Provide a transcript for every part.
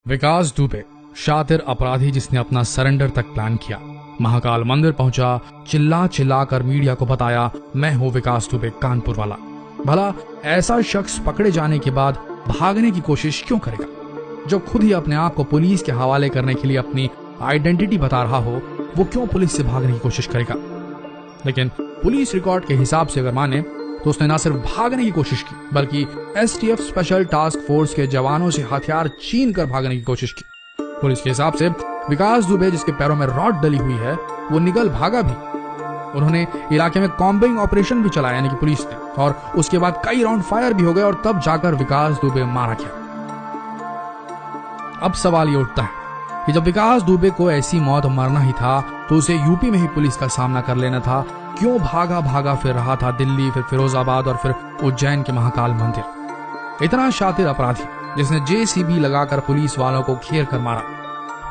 विकास दुबे, शातिर अपराधी जिसने अपना सरेंडर तक प्लान किया, महाकाल मंदिर पहुंचा, चिल्ला चिल्ला कर मीडिया को बताया, मैं हूं विकास दुबे कानपुर वाला। भला ऐसा शख्स पकड़े जाने के बाद भागने की कोशिश क्यों करेगा? जो खुद ही अपने आप को पुलिस के हवाले करने के लिए अपनी आइडेंटिटी बता रहा हो, वो क्यों पुलिस से भागने की कोशिश करेगा? लेकिन पुलिस रिकॉर्ड के हिसाब से अगर माने तो उसने न सिर्फ भागने की कोशिश की, बल्कि एसटीएफ स्पेशल टास्क फोर्स के जवानों से हथियार छीन कर भागने की कोशिश की। पुलिस के हिसाब से विकास दुबे, जिसके पैरों में रॉड डली हुई है, वो निकल भागा भी। उन्होंने इलाके में कॉम्बिंग ऑपरेशन भी चलाया, यानी कि पुलिस ने, और उसके बाद कई राउंड फायर भी हो गए और तब जाकर विकास दुबे मारा गया। अब सवाल ये उठता है कि जब विकास दुबे को ऐसी मौत मरना ही था तो उसे यूपी में ही पुलिस का सामना कर लेना था, क्यों भागा भागा फिर रहा था दिल्ली, फिर फिरोजाबाद और फिर उज्जैन के महाकाल मंदिर? इतना शातिर अपराधी जिसने जेसीबी लगाकर पुलिस वालों को घेर कर मारा,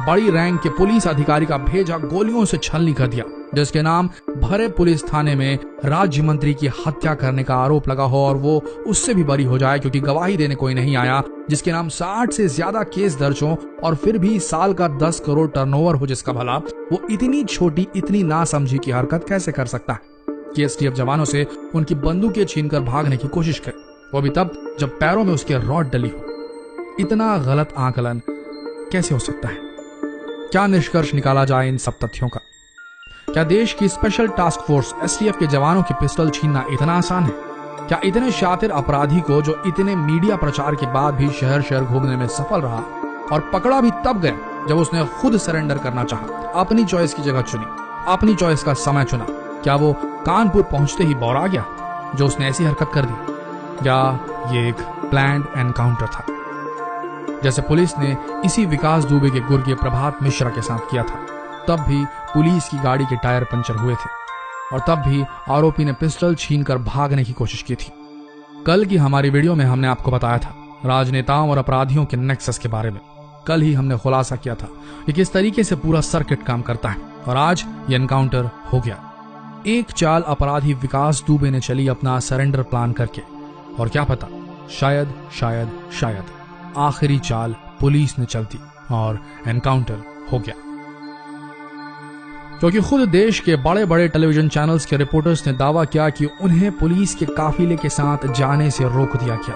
बड़ी रैंक के पुलिस अधिकारी का भेजा गोलियों से छलनी कर दिया, जिसके नाम भरे पुलिस थाने में राज्य मंत्री की हत्या करने का आरोप लगा हो और वो उससे भी बरी हो जाए क्योंकि गवाही देने कोई नहीं आया, जिसके नाम 60 से ज्यादा केस दर्ज हो और फिर भी साल का 10 करोड़ टर्नओवर हो जिसका भला, वो इतनी छोटी, इतनी नासमझी की हरकत कैसे कर सकता है कि एसटीएफ जवानों से उनकी बंदूकें छीनकर भागने की कोशिश करे, वो भी तब जब पैरों में उसके रॉड डली हो? इतना गलत आकलन कैसे हो सकता है? क्या निष्कर्ष निकाला जाए इन सब तथ्यों का? क्या देश की स्पेशल टास्क फोर्स एसटीएफ के जवानों की पिस्टल छीनना इतना आसान है? क्या इतने शातिर अपराधी को, जो इतने मीडिया प्रचार के बाद भी शहर शहर घूमने में सफल रहा और पकड़ा भी तब गया जब उसने खुद सरेंडर करना चाहा, अपनी चॉइस की जगह चुनी, अपनी चॉइस का समय चुना, क्या वो कानपुर पहुंचते ही बौरा गया जो उसने ऐसी हरकत कर दी? या ये एक प्लान्ड एनकाउंटर था, जैसे पुलिस ने इसी विकास दुबे के गुर्गे प्रभात मिश्रा के साथ किया था? तब भी पुलिस की गाड़ी के टायर पंचर हुए थे और तब भी आरोपी ने पिस्टल छीनकर भागने की कोशिश की थी। कल की हमारी वीडियो में हमने आपको बताया था राजनेताओं और अपराधियों के नेक्सस के बारे में। कल ही हमने खुलासा किया था कि किस तरीके से पूरा सर्किट काम करता है, और आज ये एनकाउंटर हो गया। एक चाल अपराधी विकास दुबे ने चली अपना सरेंडर प्लान करके, और क्या पता, शायद शायद शायद आखिरी चाल पुलिस ने चलती और एनकाउंटर हो गया। क्योंकि खुद देश के बड़े बड़े टेलीविजन चैनल्स के रिपोर्टर्स ने दावा किया कि उन्हें पुलिस के काफिले के साथ जाने से रोक दिया गया।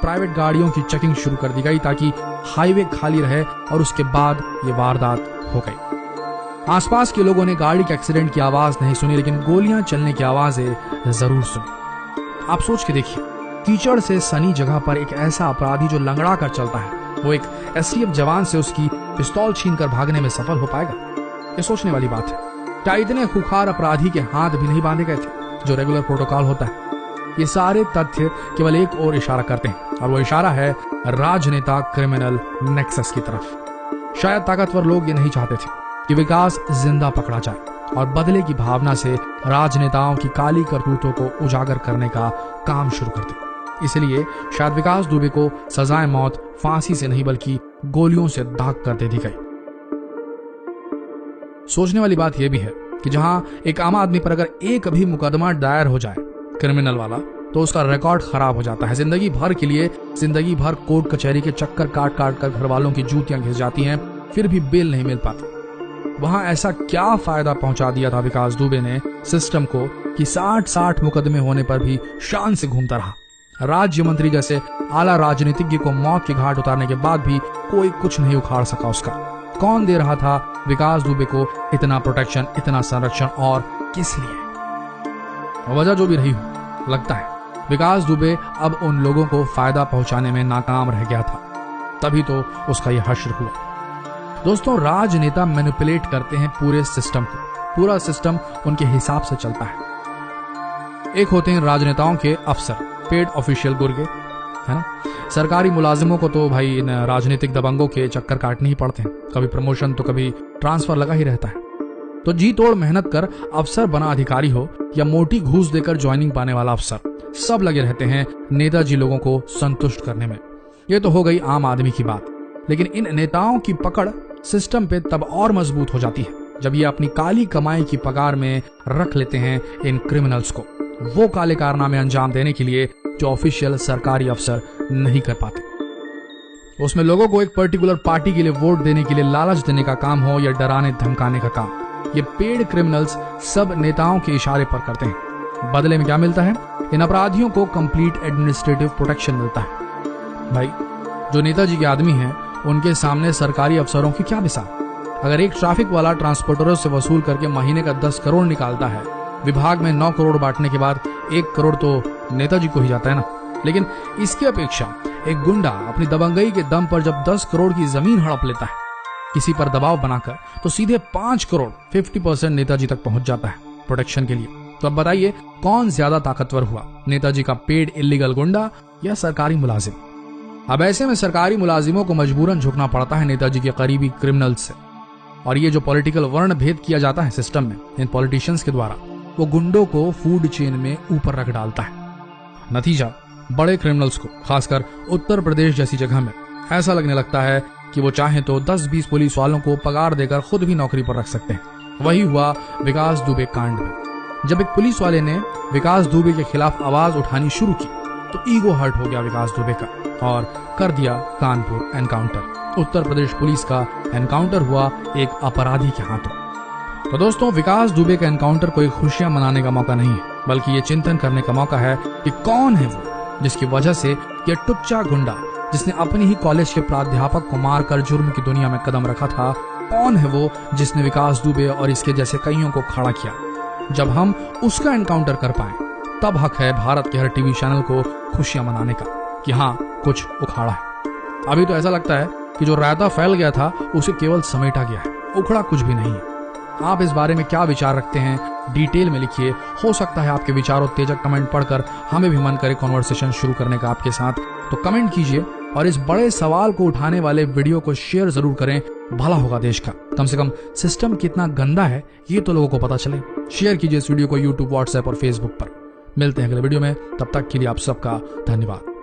प्राइवेट गाड़ियों की चेकिंग शुरू कर दी गई ताकि हाईवे खाली रहे, और उसके बाद ये वारदात हो गई। आसपास के लोगों ने गाड़ी के एक्सीडेंट की आवाज नहीं सुनी, लेकिन गोलियां चलने की आवाजें जरूर सुनी। आप सोच के देखिए, कीचड़ से सनी जगह पर एक ऐसा अपराधी जो लंगड़ा कर चलता है, वो एक एसटीएफ जवान से उसकी पिस्तौल छीनकर भागने में सफल हो पाएगा? ये सोचने वाली बात है। क्या इतने खुखार अपराधी के हाथ भी नहीं बांधे गए थे जो रेगुलर प्रोटोकॉल होता है? ये सारे तथ्य केवल एक और इशारा करते हैं, और वो इशारा है राजनेता क्रिमिनल नेक्सस की तरफ। शायद ताकतवर लोग ये नहीं चाहते थे कि विकास जिंदा पकड़ा जाए और बदले की भावना से राजनेताओं की काली करतूतों को उजागर करने का काम शुरू कर दे। इसलिए शायद विकास दुबे को सजाए मौत फांसी से नहीं बल्कि गोलियों से दाग कर दे दी गई। सोचने वाली बात यह भी है कि जहां एक आम आदमी पर अगर एक भी मुकदमा दायर हो जाए क्रिमिनल वाला, तो उसका रिकॉर्ड खराब हो जाता है। जिंदगी भर के लिए, जिंदगी भर कोर्ट कचहरी के चक्कर काट काट कर घर वालों की जूतियां घिस जाती हैं, फिर भी बेल नहीं मिल पाती। वहां ऐसा क्या फायदा पहुंचा दिया था विकास दुबे ने सिस्टम को कि 60 मुकदमे होने पर भी शान से घूमता रहा? राज्य मंत्री जैसे आला राजनीतिज्ञ को मौत के घाट उतारने के बाद भी कोई कुछ नहीं उखाड़ सका उसका। कौन दे रहा था विकास दुबे को इतना प्रोटेक्शन, इतना संरक्षण, और किस लिए? वजह जो भी रही हो, लगता है विकास दुबे अब उन लोगों को फायदा पहुंचाने में नाकाम रह गया था, तभी तो उसका यह हश्र हुआ। दोस्तों, राजनेता मैनिपुलेट करते हैं पूरे सिस्टम को, पूरा सिस्टम उनके हिसाब से चलता है। एक होते हैं राजनेताओं के अफसर, पेड ऑफिशियल गुर्गे, है ना। सरकारी मुलाजिमों को तो भाई इन राजनीतिक दबंगों के चक्कर काटने ही पड़ते हैं, कभी प्रमोशन तो कभी ट्रांसफर लगा ही रहता है। तो जी तोड़ मेहनत कर अफसर बना अधिकारी हो या मोटी घूस देकर ज्वाइनिंग पाने वाला अफसर, सब लगे रहते हैं नेताजी लोगों को संतुष्ट करने में। ये तो हो गई आम आदमी की बात, लेकिन इन नेताओं की पकड़ सिस्टम पे तब और मजबूत हो जाती है जब ये अपनी काली कमाई की पगार में रख लेते हैं इन क्रिमिनल्स को, वो काले कारनामे अंजाम देने के लिए जो ऑफिशियल सरकारी अफसर नहीं कर पाते। उसमें लोगों को एक पर्टिकुलर पार्टी के लिए वोट देने के लिए लालच देने का काम हो या डराने धमकाने का काम, ये पेड क्रिमिनल्स सब नेताओं के इशारे पर करते हैं। बदले में क्या मिलता है? इन अपराधियों को कंप्लीट एडमिनिस्ट्रेटिव प्रोटेक्शन मिलता है। भाई, जो नेताजी के आदमी हैं उनके सामने सरकारी अफसरों की क्या मिसाल। अगर एक ट्रैफिक वाला ट्रांसपोर्टरों से वसूल करके महीने का 10 करोड़ निकालता है, विभाग में 9 करोड़ बांटने के बाद 1 करोड़ तो नेताजी को ही जाता है ना। लेकिन इसकी अपेक्षा एक गुंडा अपनी दबंगई के दम पर जब 10 करोड़ की जमीन हड़प लेता है किसी पर दबाव बनाकर, तो सीधे 5 करोड़ 50% नेताजी तक पहुंच जाता है प्रोटेक्शन के लिए। तो अब बताइए कौन ज्यादा ताकतवर हुआ, नेताजी का पेड इलीगल गुंडा या सरकारी मुलाजिम? अब ऐसे में सरकारी मुलाजिमों को मजबूरन झुकना पड़ता है नेताजी के करीबी क्रिमिनल्स से। और ये जो पॉलिटिकल वर्ण भेद किया जाता है सिस्टम में इन पॉलिटिशियंस के द्वारा, वो गुंडों को फूड चेन में ऊपर रख डालता है। नतीजा, बड़े क्रिमिनल्स को, खासकर उत्तर प्रदेश जैसी जगह में, ऐसा लगने लगता है कि वो चाहे तो 10-20 पुलिस वालों को पगार देकर खुद भी नौकरी पर रख सकते हैं। वही हुआ विकास दुबे कांड में। जब एक पुलिस वाले ने विकास दुबे के खिलाफ आवाज उठानी शुरू की तो ईगो हर्ट हो गया विकास दुबे का और कर दिया कानपुर एनकाउंटर। उत्तर प्रदेश पुलिस का एनकाउंटर हुआ एक अपराधी के हाथों। तो दोस्तों, विकास दुबे का एनकाउंटर कोई खुशियां मनाने का मौका नहीं है, बल्कि ये चिंतन करने का मौका है कि कौन है वो जिसकी वजह से ये टुच्चा गुंडा, जिसने अपनी ही कॉलेज के प्राध्यापक को मारकर जुर्म की दुनिया में कदम रखा था, कौन है वो जिसने विकास दुबे और इसके जैसे कईयों को खड़ा किया। जब हम उसका एनकाउंटर कर पाए तब हक है भारत के हर टीवी चैनल को खुशियां मनाने का कि हाँ, कुछ उखाड़ा है। अभी तो ऐसा लगता है कि जो रायता फैल गया था उसे केवल समेटा गया है, उखड़ा कुछ भी नहीं है। आप इस बारे में क्या विचार रखते हैं, डिटेल में लिखिए। हो सकता है आपके विचारों तेजक कमेंट पढ़कर हमें भी मन करे कॉन्वर्सेशन शुरू करने का आपके साथ। तो कमेंट कीजिए और इस बड़े सवाल को उठाने वाले वीडियो को शेयर जरूर करें, भला होगा देश का। कम से कम सिस्टम कितना गंदा है ये तो लोगों को पता चले। शेयर कीजिए इस वीडियो को यूट्यूब, व्हाट्सएप और फेसबुक पर। मिलते हैं अगले वीडियो में, तब तक के लिए आप सबका धन्यवाद।